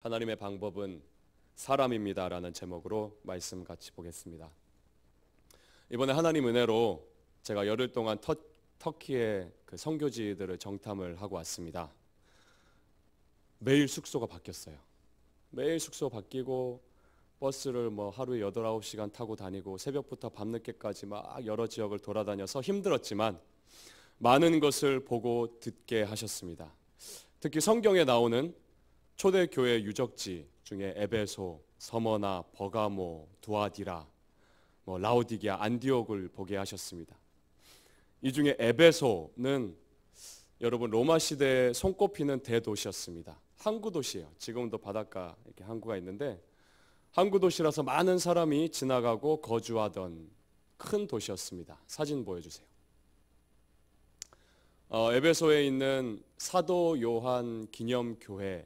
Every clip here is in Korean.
하나님의 방법은 사람입니다 라는 제목으로 말씀 같이 보겠습니다. 이번에 하나님 은혜로 제가 열흘 동안 터키의 그 선교지들을 정탐을 하고 왔습니다. 매일 숙소가 바뀌었어요. 매일 숙소 바뀌고 버스를 하루에 8, 9시간 타고 다니고 새벽부터 밤늦게까지 막 여러 지역을 돌아다녀서 힘들었지만 많은 것을 보고 듣게 하셨습니다. 특히 성경에 나오는 초대교회 유적지 중에 에베소, 서머나, 버가모, 두아디라, 라오디게아, 안디옥을 보게 하셨습니다. 이 중에 에베소는 여러분 로마 시대에 손꼽히는 대도시였습니다. 항구 도시예요. 지금도 바닷가 이렇게 항구가 있는데 항구 도시라서 많은 사람이 지나가고 거주하던 큰 도시였습니다. 사진 보여주세요. 에베소에 있는 사도 요한 기념교회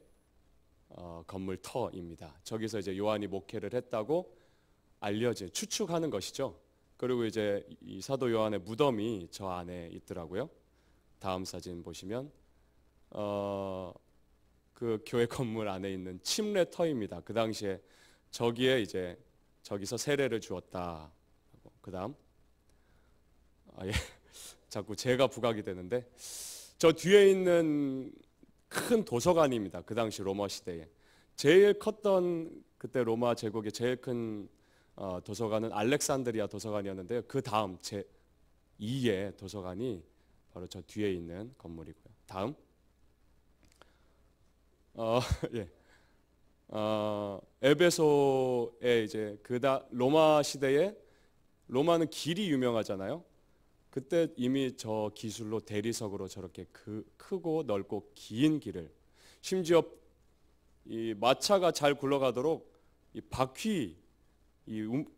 건물 터입니다. 저기서 이제 요한이 목회를 했다고 알려진 추측하는 것이죠. 그리고 이제 이 사도 요한의 무덤이 저 안에 있더라고요. 다음 사진 보시면 그 교회 건물 안에 있는 침례터입니다. 그 당시에 저기에 이제 저기서 세례를 주었다. 그다음 자꾸 제가 부각이 되는데 저 뒤에 있는 큰 도서관입니다. 그 당시 로마 시대에 제일 컸던 그때 로마 제국의 제일 큰 도서관은 알렉산드리아 도서관이었는데요. 그 다음 제2의 도서관이 바로 저 뒤에 있는 건물이고요. 다음 에베소에 이제 로마 시대에 로마는 길이 유명하잖아요. 그때 이미 저 기술로 대리석으로 저렇게 크고 넓고 긴 길을 심지어 이 마차가 잘 굴러가도록 이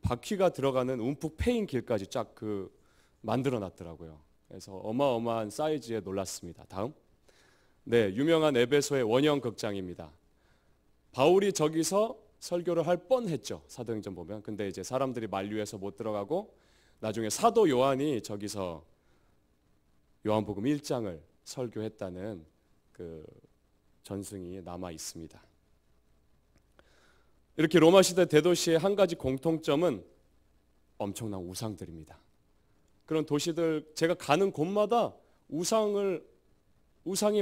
바퀴가 들어가는 움푹 패인 길까지 쫙 만들어 놨더라고요. 그래서 어마어마한 사이즈에 놀랐습니다. 다음 유명한 에베소의 원형 극장입니다. 바울이 저기서 설교를 할 뻔했죠. 사도행전 보면. 근데 이제 사람들이 만류해서 못 들어가고 나중에 사도 요한이 저기서 요한복음 1장을 설교했다는 그 전승이 남아 있습니다. 이렇게 로마 시대 대도시의 한 가지 공통점은 엄청난 우상들입니다. 그런 도시들 제가 가는 곳마다 우상이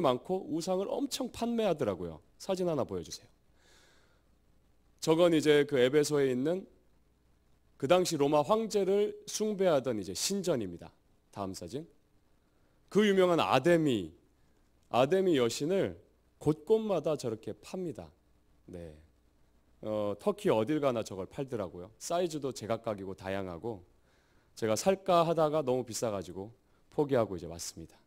많고 우상을 엄청 판매하더라고요. 사진 하나 보여주세요. 저건 이제 그 에베소에 있는 그 당시 로마 황제를 숭배하던 이제 신전입니다. 다음 사진. 그 유명한 아데미 여신을 곳곳마다 저렇게 팝니다. 네. 터키 어딜 가나 저걸 팔더라고요. 사이즈도 제각각이고 다양하고 제가 살까 하다가 너무 비싸가지고 포기하고 이제 왔습니다.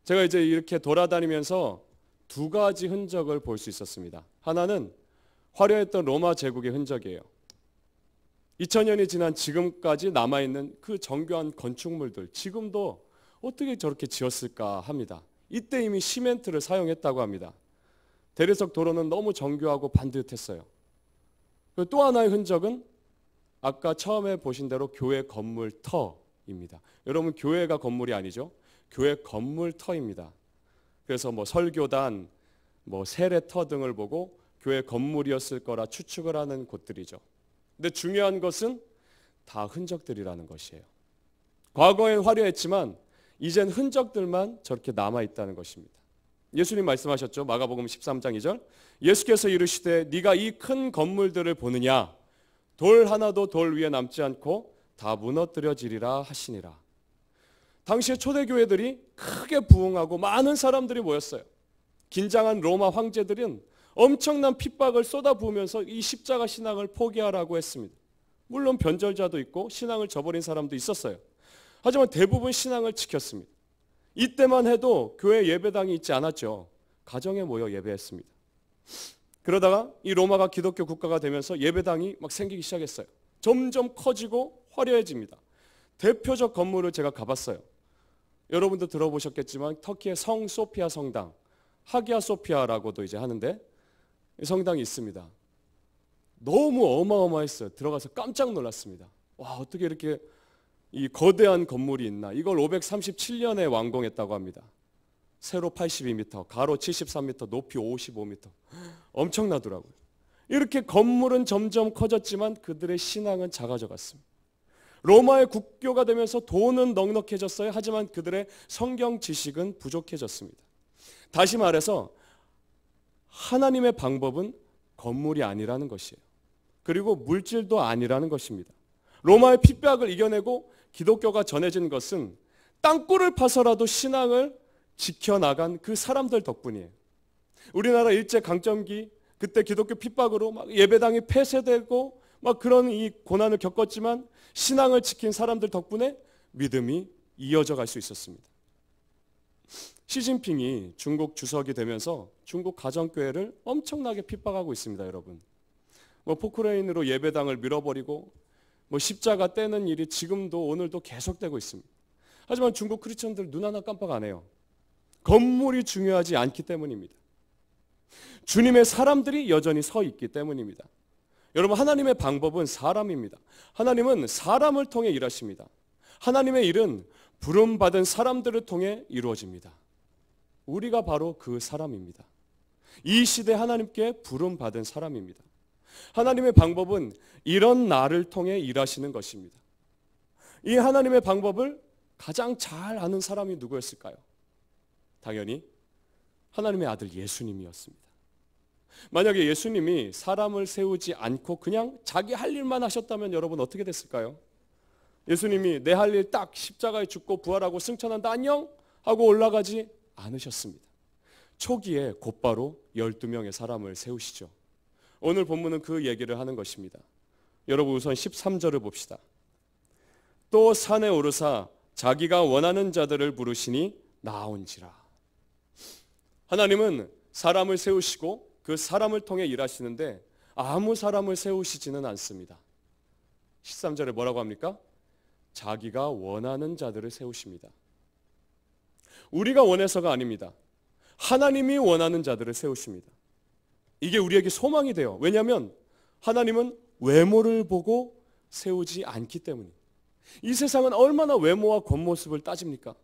제가 이제 이렇게 돌아다니면서 두 가지 흔적을 볼 수 있었습니다. 하나는 화려했던 로마 제국의 흔적이에요. 2000년이 지난 지금까지 남아있는 그 정교한 건축물들 지금도 어떻게 저렇게 지었을까 합니다. 이때 이미 시멘트를 사용했다고 합니다. 대리석 도로는 너무 정교하고 반듯했어요. 또 하나의 흔적은 아까 처음에 보신 대로 교회 건물 터입니다. 여러분 교회가 건물이 아니죠. 교회 건물 터입니다. 그래서 설교단, 세례터 등을 보고 교회 건물이었을 거라 추측을 하는 곳들이죠. 근데 중요한 것은 다 흔적들이라는 것이에요. 과거엔 화려했지만 이젠 흔적들만 저렇게 남아있다는 것입니다. 예수님 말씀하셨죠. 마가복음 13장 2절 예수께서 이르시되 네가 이 큰 건물들을 보느냐 돌 하나도 돌 위에 남지 않고 다 무너뜨려지리라 하시니라. 당시의 초대교회들이 크게 부흥하고 많은 사람들이 모였어요. 긴장한 로마 황제들은 엄청난 핍박을 쏟아부으면서 이 십자가 신앙을 포기하라고 했습니다. 물론 변절자도 있고 신앙을 저버린 사람도 있었어요. 하지만 대부분 신앙을 지켰습니다. 이때만 해도 교회 예배당이 있지 않았죠. 가정에 모여 예배했습니다. 그러다가 이 로마가 기독교 국가가 되면서 예배당이 막 생기기 시작했어요. 점점 커지고 화려해집니다. 대표적 건물을 제가 가봤어요. 여러분도 들어보셨겠지만 터키의 성 소피아 성당, 하기야 소피아라고도 이제 하는데 성당이 있습니다. 너무 어마어마했어요. 들어가서 깜짝 놀랐습니다. 와, 어떻게 이렇게 이 거대한 건물이 있나. 이걸 537년에 완공했다고 합니다. 세로 82m, 가로 73m, 높이 55m. 엄청나더라고요. 이렇게 건물은 점점 커졌지만 그들의 신앙은 작아져 갔습니다. 로마의 국교가 되면서 돈은 넉넉해졌어요. 하지만 그들의 성경 지식은 부족해졌습니다. 다시 말해서 하나님의 방법은 건물이 아니라는 것이에요. 그리고 물질도 아니라는 것입니다. 로마의 핍박을 이겨내고 기독교가 전해진 것은 땅굴을 파서라도 신앙을 지켜나간 그 사람들 덕분이에요. 우리나라 일제강점기 그때 기독교 핍박으로 막 예배당이 폐쇄되고 막 그런 이 고난을 겪었지만 신앙을 지킨 사람들 덕분에 믿음이 이어져 갈 수 있었습니다. 시진핑이 중국 주석이 되면서 중국 가정교회를 엄청나게 핍박하고 있습니다, 여러분. 포크레인으로 예배당을 밀어버리고 십자가 떼는 일이 지금도 오늘도 계속되고 있습니다. 하지만 중국 크리스천들 눈 하나 깜빡 안 해요. 건물이 중요하지 않기 때문입니다. 주님의 사람들이 여전히 서 있기 때문입니다. 여러분, 하나님의 방법은 사람입니다. 하나님은 사람을 통해 일하십니다. 하나님의 일은 부름받은 사람들을 통해 이루어집니다. 우리가 바로 그 사람입니다. 이 시대 하나님께 부름받은 사람입니다. 하나님의 방법은 이런 나를 통해 일하시는 것입니다. 이 하나님의 방법을 가장 잘 아는 사람이 누구였을까요? 당연히 하나님의 아들 예수님이었습니다. 만약에 예수님이 사람을 세우지 않고 그냥 자기 할 일만 하셨다면 여러분 어떻게 됐을까요? 예수님이 내 할 일 딱 십자가에 죽고 부활하고 승천한다 안녕 하고 올라가지 않으셨습니다. 초기에 곧바로 12명의 사람을 세우시죠. 오늘 본문은 그 얘기를 하는 것입니다. 여러분 우선 13절을 봅시다. 또 산에 오르사 자기가 원하는 자들을 부르시니 나온지라. 하나님은 사람을 세우시고 그 사람을 통해 일하시는데 아무 사람을 세우시지는 않습니다. 13절에 뭐라고 합니까? 자기가 원하는 자들을 세우십니다. 우리가 원해서가 아닙니다. 하나님이 원하는 자들을 세우십니다. 이게 우리에게 소망이 돼요. 왜냐하면 하나님은 외모를 보고 세우지 않기 때문입니다. 이 세상은 얼마나 외모와 겉모습을 따집니까?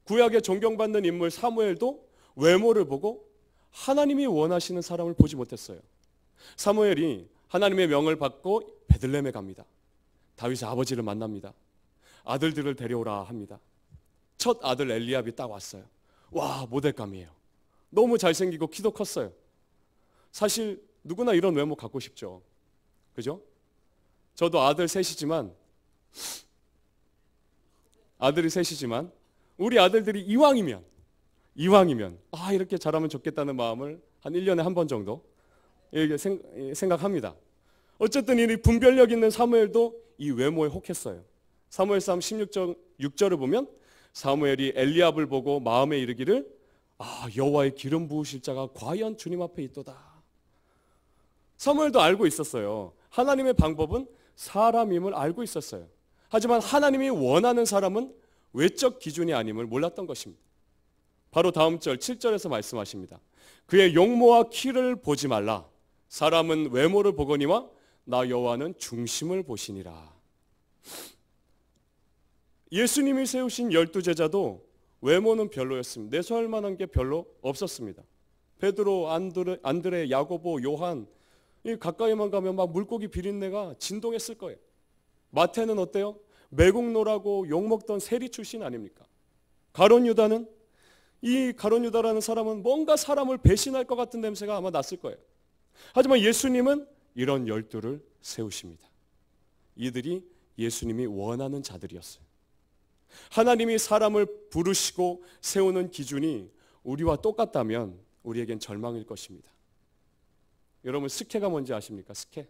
구약에 존경받는 인물 사무엘도 외모를 보고 하나님이 원하시는 사람을 보지 못했어요. 사무엘이 하나님의 명을 받고 베들레헴에 갑니다. 다윗의 아버지를 만납니다. 아들들을 데려오라 합니다. 첫 아들 엘리압이 딱 왔어요. 와, 모델감이에요. 너무 잘생기고 키도 컸어요. 사실 누구나 이런 외모 갖고 싶죠. 그죠? 저도 아들이 셋이지만 우리 아들들이 이왕이면 이렇게 자라면 좋겠다는 마음을 한 1년에 한 번 정도 이렇게 생각합니다. 어쨌든 이 분별력 있는 사무엘도 이 외모에 혹했어요. 사무엘상 16절을 보면 사무엘이 엘리압을 보고 마음에 이르기를 여호와의 기름 부으실 자가 과연 주님 앞에 있도다. 사무엘도 알고 있었어요. 하나님의 방법은 사람임을 알고 있었어요. 하지만 하나님이 원하는 사람은 외적 기준이 아님을 몰랐던 것입니다. 바로 다음 절 7절에서 말씀하십니다. 그의 용모와 키를 보지 말라. 사람은 외모를 보거니와 나 여호와는 중심을 보시니라. 예수님이 세우신 12제자도 외모는 별로였습니다. 내세울 만한 게 별로 없었습니다. 베드로, 안드레, 야고보, 요한 가까이만 가면 막 물고기 비린내가 진동했을 거예요. 마태는 어때요? 매국노라고 욕먹던 세리 출신 아닙니까? 가룟 유다는 이 가룟 유다라는 사람은 뭔가 사람을 배신할 것 같은 냄새가 아마 났을 거예요. 하지만 예수님은 이런 12를 세우십니다. 이들이 예수님이 원하는 자들이었어요. 하나님이 사람을 부르시고 세우는 기준이 우리와 똑같다면 우리에겐 절망일 것입니다. 여러분 스케가 뭔지 아십니까? 스케?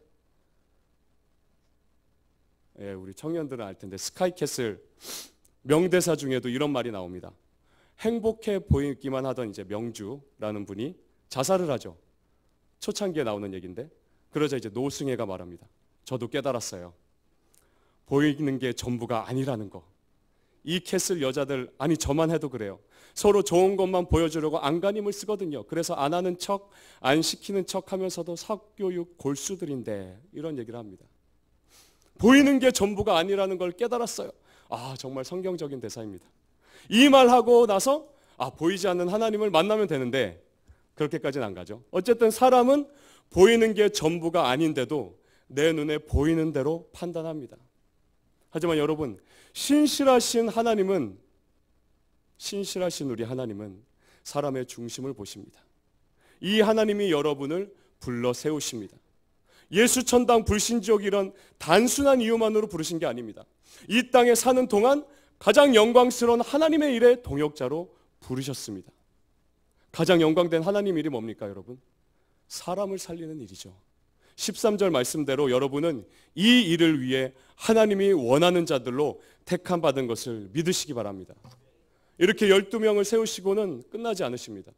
예, 우리 청년들은 알 텐데 스카이캐슬 명대사 중에도 이런 말이 나옵니다. 행복해 보이기만 하던 이제 명주라는 분이 자살을 하죠. 초창기에 나오는 얘기인데 그러자 이제 노승혜가 말합니다. 저도 깨달았어요. 보이는 게 전부가 아니라는 거. 이 캐슬 여자들 아니 저만 해도 그래요. 서로 좋은 것만 보여주려고 안간힘을 쓰거든요. 그래서 안 하는 척, 안 시키는 척 하면서도 사교육 골수들인데 이런 얘기를 합니다. 보이는 게 전부가 아니라는 걸 깨달았어요. 정말 성경적인 대사입니다. 이 말하고 나서 보이지 않는 하나님을 만나면 되는데 그렇게까지는 안 가죠. 어쨌든 사람은 보이는 게 전부가 아닌데도 내 눈에 보이는 대로 판단합니다. 하지만 여러분, 신실하신 우리 하나님은 사람의 중심을 보십니다. 이 하나님이 여러분을 불러 세우십니다. 예수천당 불신지옥 이런 단순한 이유만으로 부르신 게 아닙니다. 이 땅에 사는 동안 가장 영광스러운 하나님의 일에 동역자로 부르셨습니다. 가장 영광된 하나님 일이 뭡니까, 여러분? 사람을 살리는 일이죠. 13절 말씀대로 여러분은 이 일을 위해 하나님이 원하는 자들로 택함 받은 것을 믿으시기 바랍니다. 이렇게 12명을 세우시고는 끝나지 않으십니다.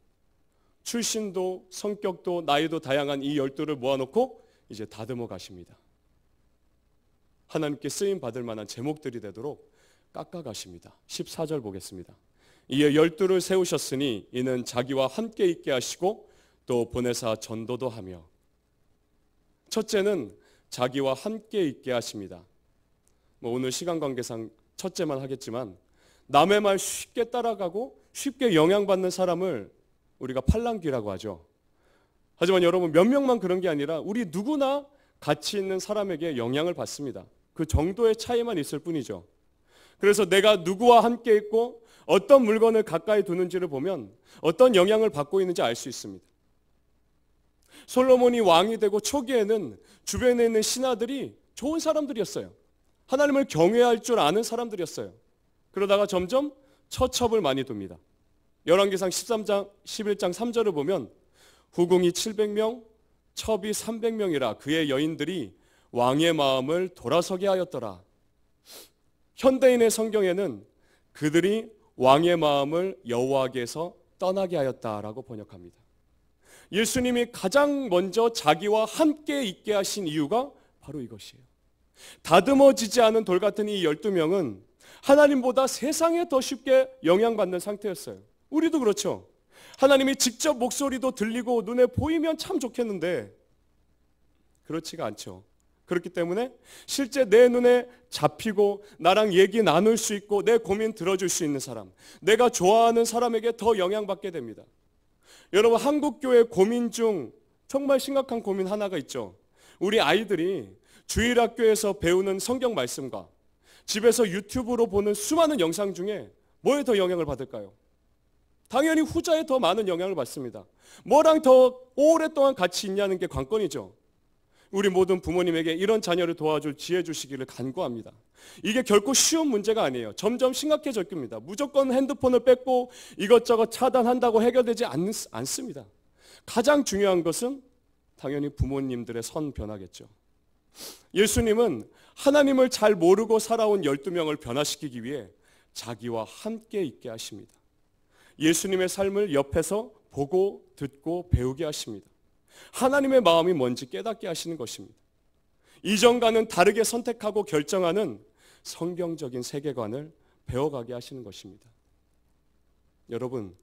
출신도 성격도 나이도 다양한 이 12를 모아놓고 이제 다듬어 가십니다. 하나님께 쓰임 받을 만한 제목들이 되도록 깎아 가십니다. 14절 보겠습니다. 이에 12를 세우셨으니 이는 자기와 함께 있게 하시고 또 보내사 전도도 하며. 첫째는 자기와 함께 있게 하십니다. 오늘 시간 관계상 첫째만 하겠지만 남의 말 쉽게 따라가고 쉽게 영향받는 사람을 우리가 팔랑귀라고 하죠. 하지만 여러분, 몇 명만 그런 게 아니라 우리 누구나 가치 있는 사람에게 영향을 받습니다. 그 정도의 차이만 있을 뿐이죠. 그래서 내가 누구와 함께 있고 어떤 물건을 가까이 두는지를 보면 어떤 영향을 받고 있는지 알 수 있습니다. 솔로몬이 왕이 되고 초기에는 주변에 있는 신하들이 좋은 사람들이었어요. 하나님을 경외할 줄 아는 사람들이었어요. 그러다가 점점 처첩을 많이 둡니다. 열왕기상 13장 11장 3절을 보면 후궁이 700명, 첩이 300명이라 그의 여인들이 왕의 마음을 돌아서게 하였더라. 현대인의 성경에는 그들이 왕의 마음을 여호와께서 떠나게 하였다라고 번역합니다. 예수님이 가장 먼저 자기와 함께 있게 하신 이유가 바로 이것이에요. 다듬어지지 않은 돌 같은 이 12명은 하나님보다 세상에 더 쉽게 영향받는 상태였어요. 우리도 그렇죠. 하나님이 직접 목소리도 들리고 눈에 보이면 참 좋겠는데 그렇지가 않죠. 그렇기 때문에 실제 내 눈에 잡히고 나랑 얘기 나눌 수 있고 내 고민 들어줄 수 있는 사람, 내가 좋아하는 사람에게 더 영향받게 됩니다. 여러분, 한국교회 고민 중 정말 심각한 고민 하나가 있죠. 우리 아이들이 주일학교에서 배우는 성경 말씀과 집에서 유튜브로 보는 수많은 영상 중에 뭐에 더 영향을 받을까요? 당연히 후자에 더 많은 영향을 받습니다. 뭐랑 더 오랫동안 같이 있냐는 게 관건이죠. 우리 모든 부모님에게 이런 자녀를 도와줄 지혜 주시기를 간구합니다. 이게 결코 쉬운 문제가 아니에요. 점점 심각해질 겁니다. 무조건 핸드폰을 뺏고 이것저것 차단한다고 해결되지 않습니다. 가장 중요한 것은 당연히 부모님들의 선 변화겠죠. 예수님은 하나님을 잘 모르고 살아온 12명을 변화시키기 위해 자기와 함께 있게 하십니다. 예수님의 삶을 옆에서 보고 듣고 배우게 하십니다. 하나님의 마음이 뭔지 깨닫게 하시는 것입니다. 이전과는 다르게 선택하고 결정하는 성경적인 세계관을 배워가게 하시는 것입니다. 여러분,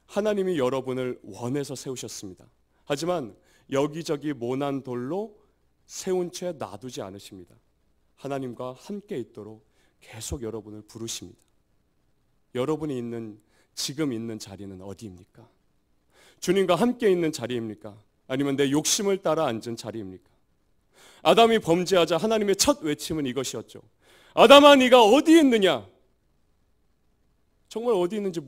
하나님이 여러분을 원해서 세우셨습니다. 하지만 여기저기 모난 돌로 세운 채 놔두지 않으십니다. 하나님과 함께 있도록 계속 여러분을 부르십니다. 여러분이 지금 있는 자리는 어디입니까? 주님과 함께 있는 자리입니까? 아니면 내 욕심을 따라 앉은 자리입니까? 아담이 범죄하자 하나님의 첫 외침은 이것이었죠. 아담아, 네가 어디 있느냐? 정말 어디 있는지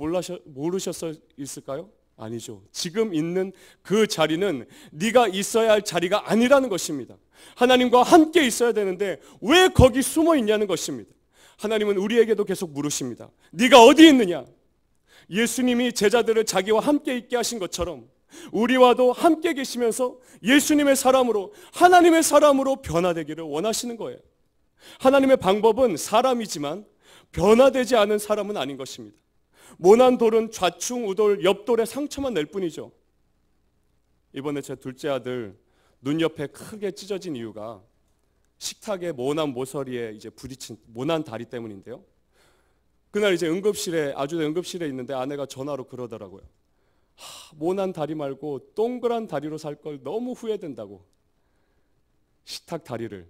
모르셨을까요? 아니죠. 지금 있는 그 자리는 네가 있어야 할 자리가 아니라는 것입니다. 하나님과 함께 있어야 되는데 왜 거기 숨어 있냐는 것입니다. 하나님은 우리에게도 계속 물으십니다. 네가 어디 있느냐? 예수님이 제자들을 자기와 함께 있게 하신 것처럼 우리와도 함께 계시면서 예수님의 사람으로, 하나님의 사람으로 변화되기를 원하시는 거예요. 하나님의 방법은 사람이지만 변화되지 않은 사람은 아닌 것입니다. 모난 돌은 좌충우돌 옆돌에 상처만 낼 뿐이죠. 이번에 제 둘째 아들 눈 옆에 크게 찢어진 이유가 식탁에 모난 모서리에 이제 부딪힌 모난 다리 때문인데요. 그날 이제 아주대 응급실에 있는데 아내가 전화로 그러더라고요. 모난 다리 말고 동그란 다리로 살 걸 너무 후회된다고. 식탁 다리를.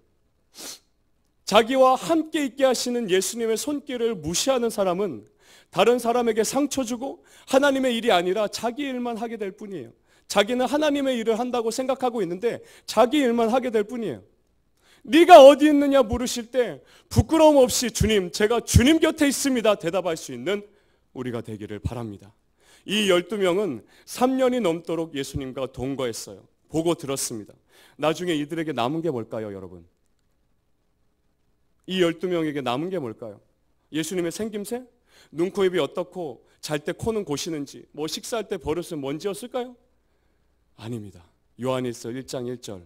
자기와 함께 있게 하시는 예수님의 손길을 무시하는 사람은 다른 사람에게 상처 주고 하나님의 일이 아니라 자기 일만 하게 될 뿐이에요. 자기는 하나님의 일을 한다고 생각하고 있는데 자기 일만 하게 될 뿐이에요. 네가 어디 있느냐 물으실 때 부끄러움 없이 주님, 제가 주님 곁에 있습니다 대답할 수 있는 우리가 되기를 바랍니다. 이 12명은 3년이 넘도록 예수님과 동거했어요. 보고 들었습니다. 나중에 이들에게 남은 게 뭘까요, 여러분? 이 12명에게 남은 게 뭘까요? 예수님의 생김새? 눈, 코, 입이 어떻고 잘 때 코는 고시는지, 뭐 식사할 때 버릇은 뭔지였을까요? 아닙니다. 요한일서 1장 1절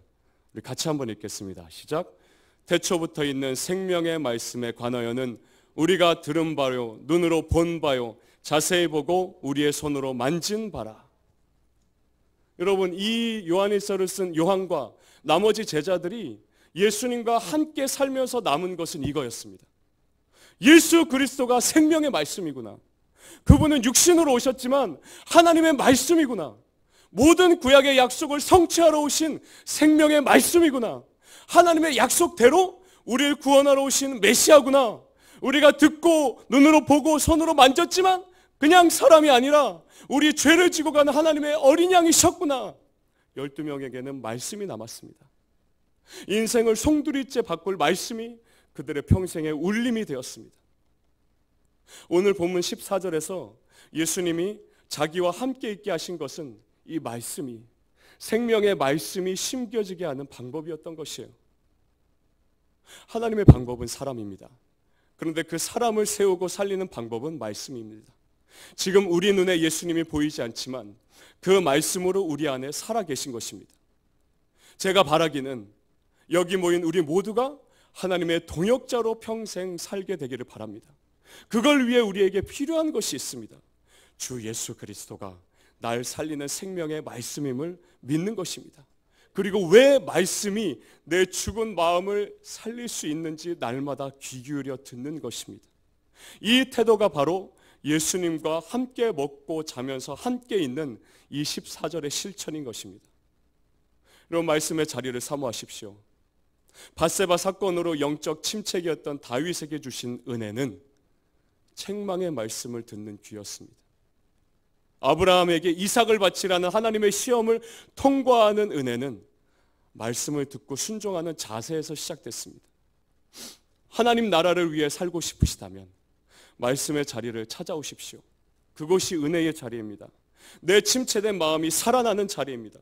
우리 같이 한번 읽겠습니다. 시작. 태초부터 있는 생명의 말씀에 관하여는 우리가 들은 바요, 눈으로 본 바요, 자세히 보고 우리의 손으로 만진 바라. 여러분, 이 요한일서를 쓴 요한과 나머지 제자들이 예수님과 함께 살면서 남은 것은 이거였습니다. 예수 그리스도가 생명의 말씀이구나. 그분은 육신으로 오셨지만 하나님의 말씀이구나. 모든 구약의 약속을 성취하러 오신 생명의 말씀이구나. 하나님의 약속대로 우리를 구원하러 오신 메시아구나. 우리가 듣고 눈으로 보고 손으로 만졌지만 그냥 사람이 아니라 우리 죄를 지고 가는 하나님의 어린 양이셨구나. 12명에게는 말씀이 남았습니다. 인생을 송두리째 바꿀 말씀이 그들의 평생의 울림이 되었습니다. 오늘 본문 14절에서 예수님이 자기와 함께 있게 하신 것은 이 말씀이, 생명의 말씀이 심겨지게 하는 방법이었던 것이에요. 하나님의 방법은 사람입니다. 그런데 그 사람을 세우고 살리는 방법은 말씀입니다. 지금 우리 눈에 예수님이 보이지 않지만 그 말씀으로 우리 안에 살아계신 것입니다. 제가 바라기는 여기 모인 우리 모두가 하나님의 동역자로 평생 살게 되기를 바랍니다. 그걸 위해 우리에게 필요한 것이 있습니다. 주 예수 그리스도가 날 살리는 생명의 말씀임을 믿는 것입니다. 그리고 왜 말씀이 내 죽은 마음을 살릴 수 있는지 날마다 귀 기울여 듣는 것입니다. 이 태도가 바로 예수님과 함께 먹고 자면서 함께 있는 이 14절의 실천인 것입니다. 이런 말씀의 자리를 사모하십시오. 밧세바 사건으로 영적 침체기였던 다윗에게 주신 은혜는 책망의 말씀을 듣는 귀였습니다. 아브라함에게 이삭을 바치라는 하나님의 시험을 통과하는 은혜는 말씀을 듣고 순종하는 자세에서 시작됐습니다. 하나님 나라를 위해 살고 싶으시다면 말씀의 자리를 찾아오십시오. 그곳이 은혜의 자리입니다. 내 침체된 마음이 살아나는 자리입니다.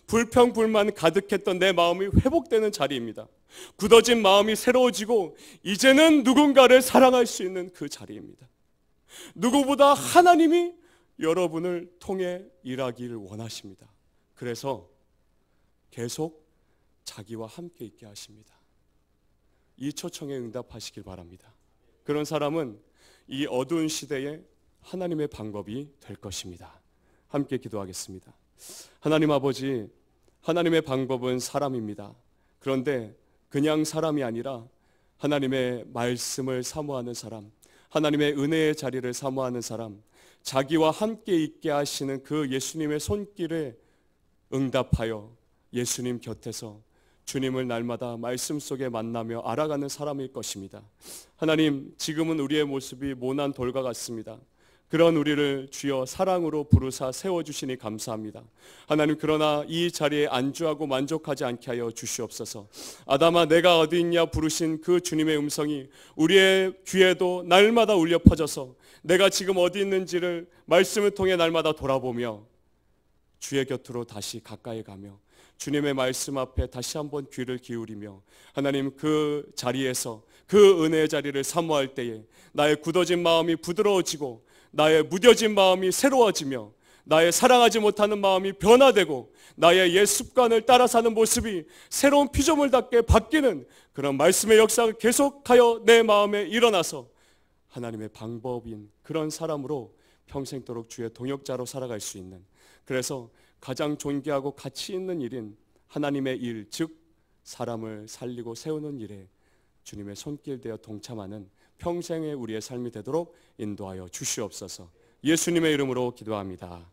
불평불만 가득했던 내 마음이 회복되는 자리입니다. 굳어진 마음이 새로워지고 이제는 누군가를 사랑할 수 있는 그 자리입니다. 누구보다 하나님이 여러분을 통해 일하기를 원하십니다. 그래서 계속 자기와 함께 있게 하십니다. 이 초청에 응답하시길 바랍니다. 그런 사람은 이 어두운 시대에 하나님의 방법이 될 것입니다. 함께 기도하겠습니다. 하나님 아버지, 하나님의 방법은 사람입니다. 그런데 그냥 사람이 아니라 하나님의 말씀을 사모하는 사람, 하나님의 은혜의 자리를 사모하는 사람, 자기와 함께 있게 하시는 그 예수님의 손길에 응답하여 예수님 곁에서 주님을 날마다 말씀 속에 만나며 알아가는 사람일 것입니다. 하나님, 지금은 우리의 모습이 모난 돌과 같습니다. 그런 우리를 주여 사랑으로 부르사 세워주시니 감사합니다. 하나님, 그러나 이 자리에 안주하고 만족하지 않게 하여 주시옵소서. 아담아 내가 어디 있냐 부르신 그 주님의 음성이 우리의 귀에도 날마다 울려 퍼져서 내가 지금 어디 있는지를 말씀을 통해 날마다 돌아보며 주의 곁으로 다시 가까이 가며 주님의 말씀 앞에 다시 한번 귀를 기울이며 하나님, 그 자리에서 그 은혜의 자리를 사모할 때에 나의 굳어진 마음이 부드러워지고 나의 무뎌진 마음이 새로워지며 나의 사랑하지 못하는 마음이 변화되고 나의 옛 습관을 따라 사는 모습이 새로운 피조물답게 바뀌는 그런 말씀의 역사가 계속하여 내 마음에 일어나서 하나님의 방법인 그런 사람으로 평생도록 주의 동역자로 살아갈 수 있는, 그래서 가장 존귀하고 가치 있는 일인 하나님의 일, 즉 사람을 살리고 세우는 일에 주님의 손길 되어 동참하는 평생의 우리의 삶이 되도록 인도하여 주시옵소서. 예수님의 이름으로 기도합니다.